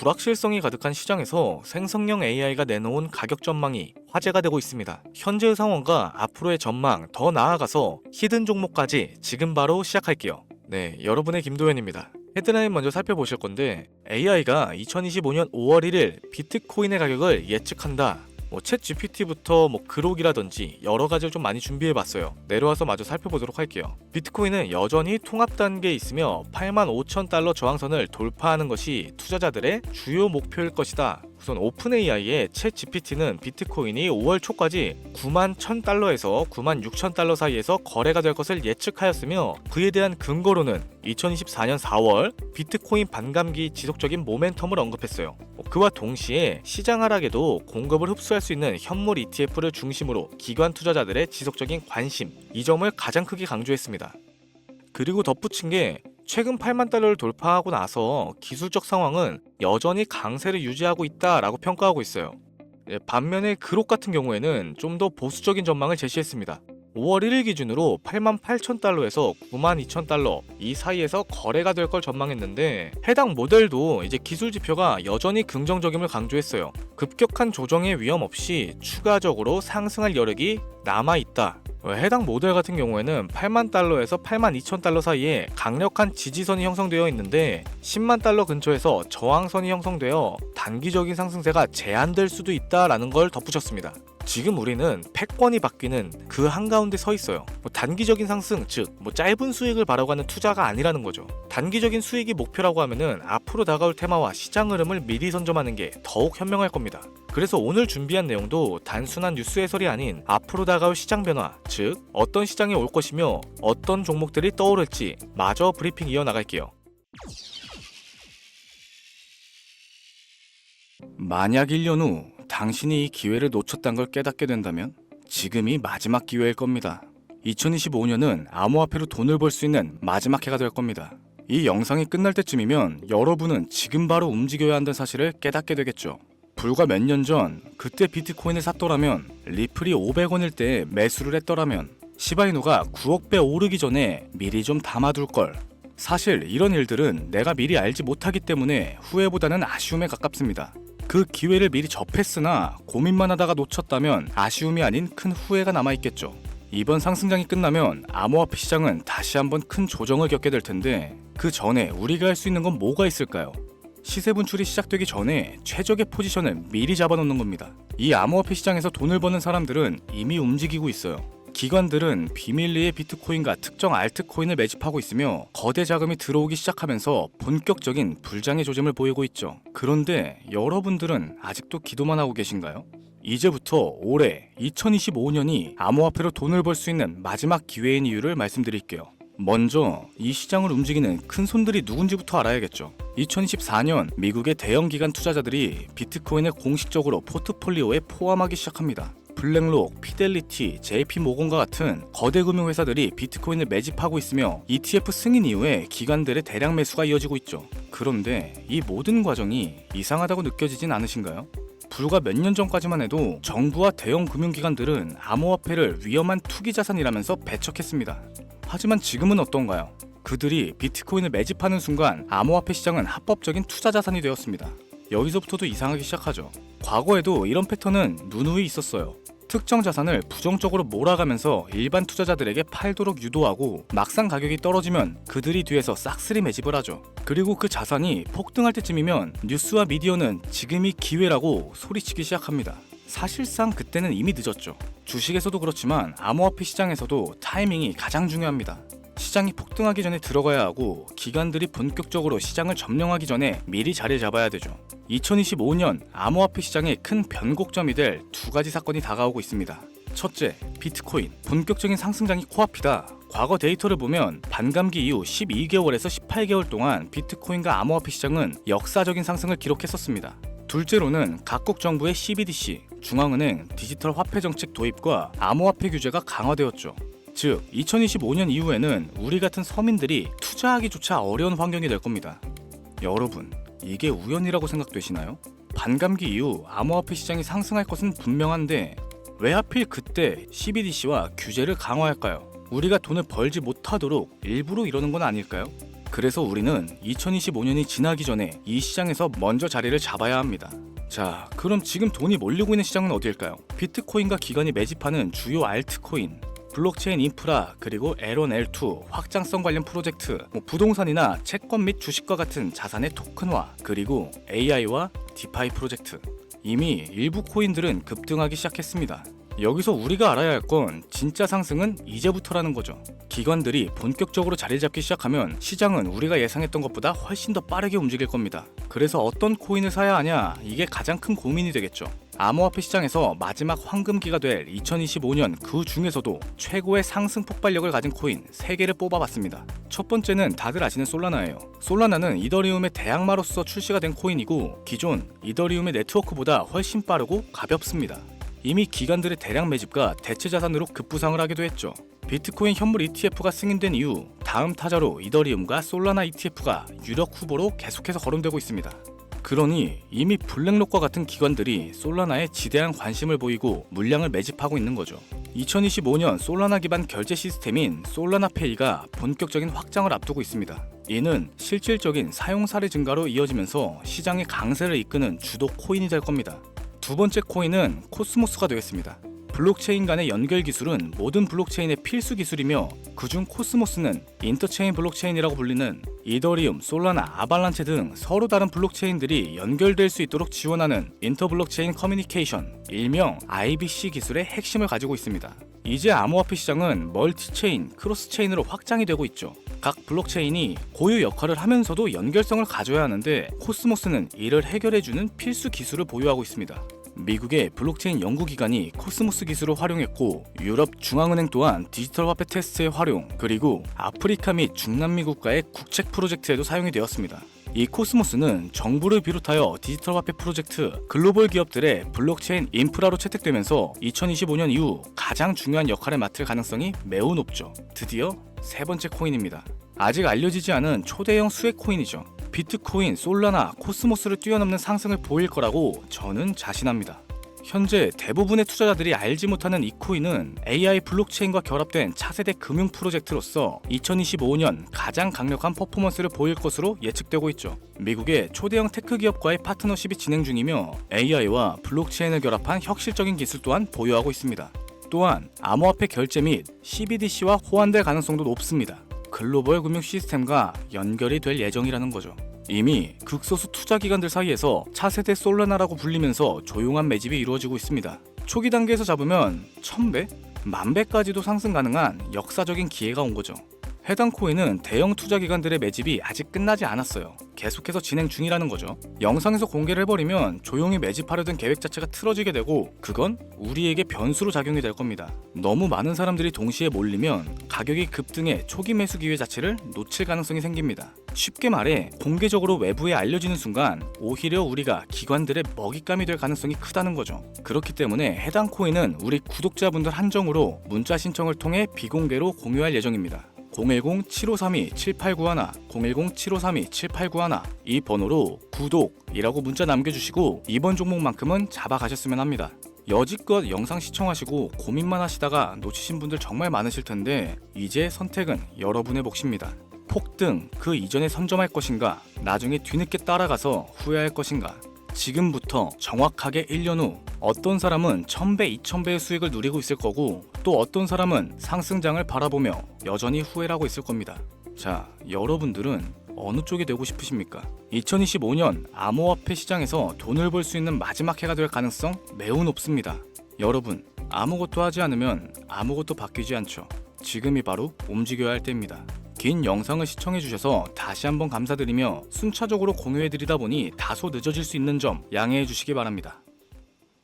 불확실성이 가득한 시장에서 생성형 AI가 내놓은 가격 전망이 화제가 되고 있습니다. 현재의 상황과 앞으로의 전망, 더 나아가서 히든 종목까지 지금 바로 시작할게요. 네, 여러분의 김도현입니다. 헤드라인 먼저 살펴보실 건데, AI가 2025년 5월 1일 비트코인의 가격을 예측한다. 챗 GPT부터 그록이라든지 여러 가지를 좀 많이 준비해봤어요. 내려와서 마저 살펴보도록 할게요. 비트코인은 여전히 통합 단계에 있으며 85,000달러 저항선을 돌파하는 것이 투자자들의 주요 목표일 것이다. 우선 오픈AI의 챗 GPT는 비트코인이 5월 초까지 91,000달러에서 96,000달러 사이에서 거래가 될 것을 예측하였으며, 그에 대한 근거로는 2024년 4월 비트코인 반감기 지속적인 모멘텀을 언급했어요. 그와 동시에 시장 하락에도 공급을 흡수할 수 있는 현물 ETF를 중심으로 기관 투자자들의 지속적인 관심, 이 점을 가장 크게 강조했습니다. 그리고 덧붙인 게, 최근 8만 달러를 돌파하고 나서 기술적 상황은 여전히 강세를 유지하고 있다라고 평가하고 있어요. 반면에 그록 같은 경우에는 좀 더 보수적인 전망을 제시했습니다. 5월 1일 기준으로 88,000달러에서 92,000달러 이 사이에서 거래가 될 걸 전망했는데, 해당 모델도 이제 기술 지표가 여전히 긍정적임을 강조했어요. 급격한 조정의 위험 없이 추가적으로 상승할 여력이 남아있다. 해당 모델 같은 경우에는 8만 달러에서 82,000달러 사이에 강력한 지지선이 형성되어 있는데, 10만 달러 근처에서 저항선이 형성되어 단기적인 상승세가 제한될 수도 있다라는 걸 덧붙였습니다. 지금 우리는 패권이 바뀌는 그 한가운데 서 있어요. 단기적인 상승, 즉 짧은 수익을 바라고 하는 투자가 아니라는 거죠. 단기적인 수익이 목표라고 하면은 앞으로 다가올 테마와 시장 흐름을 미리 선점하는 게 더욱 현명할 겁니다. 그래서 오늘 준비한 내용도 단순한 뉴스 해설이 아닌 앞으로 다가올 시장 변화, 즉 어떤 시장이 올 것이며 어떤 종목들이 떠오를지 마저 브리핑 이어나갈게요. 만약 1년 후 당신이 이 기회를 놓쳤다는 걸 깨닫게 된다면 지금이 마지막 기회일 겁니다. 2025년은 암호화폐로 돈을 벌 수 있는 마지막 해가 될 겁니다. 이 영상이 끝날 때쯤이면 여러분은 지금 바로 움직여야 한다는 사실을 깨닫게 되겠죠. 불과 몇 년 전 그때 비트코인을 샀더라면, 리플이 500원일 때 매수를 했더라면, 시바이누가 9억 배 오르기 전에 미리 좀 담아둘 걸. 사실 이런 일들은 내가 미리 알지 못하기 때문에 후회보다는 아쉬움에 가깝습니다. 그 기회를 미리 접했으나 고민만 하다가 놓쳤다면 아쉬움이 아닌 큰 후회가 남아있겠죠. 이번 상승장이 끝나면 암호화폐 시장은 다시 한번 큰 조정을 겪게 될 텐데, 그 전에 우리가 할 수 있는 건 뭐가 있을까요? 시세 분출이 시작되기 전에 최적의 포지션을 미리 잡아놓는 겁니다. 이 암호화폐 시장에서 돈을 버는 사람들은 이미 움직이고 있어요. 기관들은 비밀리에 비트코인과 특정 알트코인을 매집하고 있으며 거대 자금이 들어오기 시작하면서 본격적인 불장의 조짐을 보이고 있죠. 그런데 여러분들은 아직도 기도만 하고 계신가요? 이제부터 올해 2025년이 암호화폐로 돈을 벌 수 있는 마지막 기회인 이유를 말씀드릴게요. 먼저 이 시장을 움직이는 큰 손들이 누군지부터 알아야겠죠. 2024년 미국의 대형 기관 투자자들이 비트코인을 공식적으로 포트폴리오에 포함하기 시작합니다. 블랙록, 피델리티, JP모건과 같은 거대 금융회사들이 비트코인을 매집하고 있으며 ETF 승인 이후에 기관들의 대량 매수가 이어지고 있죠. 그런데 이 모든 과정이 이상하다고 느껴지진 않으신가요? 불과 몇 년 전까지만 해도 정부와 대형 금융기관들은 암호화폐를 위험한 투기 자산이라면서 배척했습니다. 하지만 지금은 어떤가요? 그들이 비트코인을 매집하는 순간 암호화폐 시장은 합법적인 투자 자산이 되었습니다. 여기서부터도 이상하기 시작하죠. 과거에도 이런 패턴은 누누이 있었어요. 특정 자산을 부정적으로 몰아가면서 일반 투자자들에게 팔도록 유도하고, 막상 가격이 떨어지면 그들이 뒤에서 싹쓸이 매집을 하죠. 그리고 그 자산이 폭등할 때쯤이면 뉴스와 미디어는 지금이 기회라고 소리치기 시작합니다. 사실상 그때는 이미 늦었죠. 주식에서도 그렇지만 암호화폐 시장에서도 타이밍이 가장 중요합니다. 시장이 폭등하기 전에 들어가야 하고, 기관들이 본격적으로 시장을 점령하기 전에 미리 자리를 잡아야 되죠. 2025년 암호화폐 시장의 큰 변곡점이 될 두 가지 사건이 다가오고 있습니다. 첫째, 비트코인 본격적인 상승장이 코앞이다. 과거 데이터를 보면 반감기 이후 12개월에서 18개월 동안 비트코인과 암호화폐 시장은 역사적인 상승을 기록했었습니다. 둘째로는 각국 정부의 CBDC, 중앙은행 디지털 화폐 정책 도입과 암호화폐 규제가 강화되었죠. 즉 2025년 이후에는 우리 같은 서민들이 투자하기조차 어려운 환경이 될 겁니다. 여러분, 이게 우연이라고 생각되시나요? 반감기 이후 암호화폐 시장이 상승할 것은 분명한데 왜 하필 그때 CBDC와 규제를 강화할까요? 우리가 돈을 벌지 못하도록 일부러 이러는 건 아닐까요? 그래서 우리는 2025년이 지나기 전에 이 시장에서 먼저 자리를 잡아야 합니다. 자, 그럼 지금 돈이 몰리고 있는 시장은 어디일까요? 비트코인과 기관이 매집하는 주요 알트코인, 블록체인 인프라, 그리고 L1, L2 확장성 관련 프로젝트, 부동산이나 채권 및 주식과 같은 자산의 토큰화, 그리고 AI와 디파이 프로젝트. 이미 일부 코인들은 급등하기 시작했습니다. 여기서 우리가 알아야 할 건 진짜 상승은 이제부터라는 거죠. 기관들이 본격적으로 자리 잡기 시작하면 시장은 우리가 예상했던 것보다 훨씬 더 빠르게 움직일 겁니다. 그래서 어떤 코인을 사야 하냐, 이게 가장 큰 고민이 되겠죠. 암호화폐 시장에서 마지막 황금기가 될 2025년 그 중에서도 최고의 상승 폭발력을 가진 코인 3개를 뽑아봤습니다. 첫 번째는 다들 아시는 솔라나예요. 솔라나는 이더리움의 대항마로서 출시가 된 코인이고 기존 이더리움의 네트워크보다 훨씬 빠르고 가볍습니다. 이미 기관들의 대량 매집과 대체 자산으로 급부상을 하기도 했죠. 비트코인 현물 ETF가 승인된 이후 다음 타자로 이더리움과 솔라나 ETF가 유력 후보로 계속해서 거론되고 있습니다. 그러니 이미 블랙록과 같은 기관들이 솔라나에 지대한 관심을 보이고 물량을 매집하고 있는 거죠. 2025년 솔라나 기반 결제 시스템인 솔라나페이가 본격적인 확장을 앞두고 있습니다. 이는 실질적인 사용 사례 증가로 이어지면서 시장의 강세를 이끄는 주도 코인이 될 겁니다. 두 번째 코인은 코스모스가 되겠습니다. 블록체인 간의 연결 기술은 모든 블록체인의 필수 기술이며 그중 코스모스는 인터체인 블록체인이라고 불리는 이더리움, 솔라나, 아발란체 등 서로 다른 블록체인들이 연결될 수 있도록 지원하는 인터블록체인 커뮤니케이션, 일명 IBC 기술의 핵심을 가지고 있습니다. 이제 암호화폐 시장은 멀티체인, 크로스체인으로 확장이 되고 있죠. 각 블록체인이 고유 역할을 하면서도 연결성을 가져야 하는데 코스모스는 이를 해결해주는 필수 기술을 보유하고 있습니다. 미국의 블록체인 연구기관이 코스모스 기술을 활용했고 유럽 중앙은행 또한 디지털 화폐 테스트의 활용, 그리고 아프리카 및 중남미 국가의 국책 프로젝트에도 사용이 되었습니다. 이 코스모스는 정부를 비롯하여 디지털 화폐 프로젝트, 글로벌 기업들의 블록체인 인프라로 채택되면서 2025년 이후 가장 중요한 역할을 맡을 가능성이 매우 높죠. 드디어 세 번째 코인입니다. 아직 알려지지 않은 초대형 수혜 코인이죠. 비트코인, 솔라나, 코스모스를 뛰어넘는 상승을 보일 거라고 저는 자신합니다. 현재 대부분의 투자자들이 알지 못하는 이 코인은 AI 블록체인과 결합된 차세대 금융 프로젝트로서 2025년 가장 강력한 퍼포먼스를 보일 것으로 예측되고 있죠. 미국의 초대형 테크 기업과의 파트너십이 진행 중이며 AI와 블록체인을 결합한 혁실적인 기술 또한 보유하고 있습니다. 또한 암호화폐 결제 및 CBDC와 호환될 가능성도 높습니다. 글로벌 금융 시스템과 연결이 될 예정이라는 거죠. 이미 극소수 투자기관들 사이에서 차세대 솔라나라고 불리면서 조용한 매집이 이루어지고 있습니다. 초기 단계에서 잡으면 1000배? 10,000배까지도 상승 가능한 역사적인 기회가 온 거죠. 해당 코인은 대형 투자기관들의 매집이 아직 끝나지 않았어요. 계속해서 진행 중이라는 거죠. 영상에서 공개를 해버리면 조용히 매집하려던 계획 자체가 틀어지게 되고 그건 우리에게 변수로 작용이 될 겁니다. 너무 많은 사람들이 동시에 몰리면 가격이 급등해 초기 매수 기회 자체를 놓칠 가능성이 생깁니다. 쉽게 말해 공개적으로 외부에 알려지는 순간 오히려 우리가 기관들의 먹잇감이 될 가능성이 크다는 거죠. 그렇기 때문에 해당 코인은 우리 구독자분들 한정으로 문자 신청을 통해 비공개로 공유할 예정입니다. 010-7532-7891, 010-7532-7891 이 번호로 구독이라고 문자 남겨주시고 이번 종목만큼은 잡아가셨으면 합니다. 여지껏 영상 시청하시고 고민만 하시다가 놓치신 분들 정말 많으실 텐데 이제 선택은 여러분의 몫입니다. 폭등 그 이전에 선점할 것인가, 나중에 뒤늦게 따라가서 후회할 것인가. 지금부터 정확하게 1년 후 어떤 사람은 1000배, 2000배의 수익을 누리고 있을 거고 또 어떤 사람은 상승장을 바라보며 여전히 후회를 하고 있을 겁니다. 자, 여러분들은 어느 쪽이 되고 싶으십니까? 2025년 암호화폐 시장에서 돈을 벌 수 있는 마지막 해가 될 가능성 매우 높습니다. 여러분, 아무것도 하지 않으면 아무것도 바뀌지 않죠. 지금이 바로 움직여야 할 때입니다. 긴 영상을 시청해주셔서 다시 한번 감사드리며 순차적으로 공유해드리다 보니 다소 늦어질 수 있는 점 양해해 주시기 바랍니다.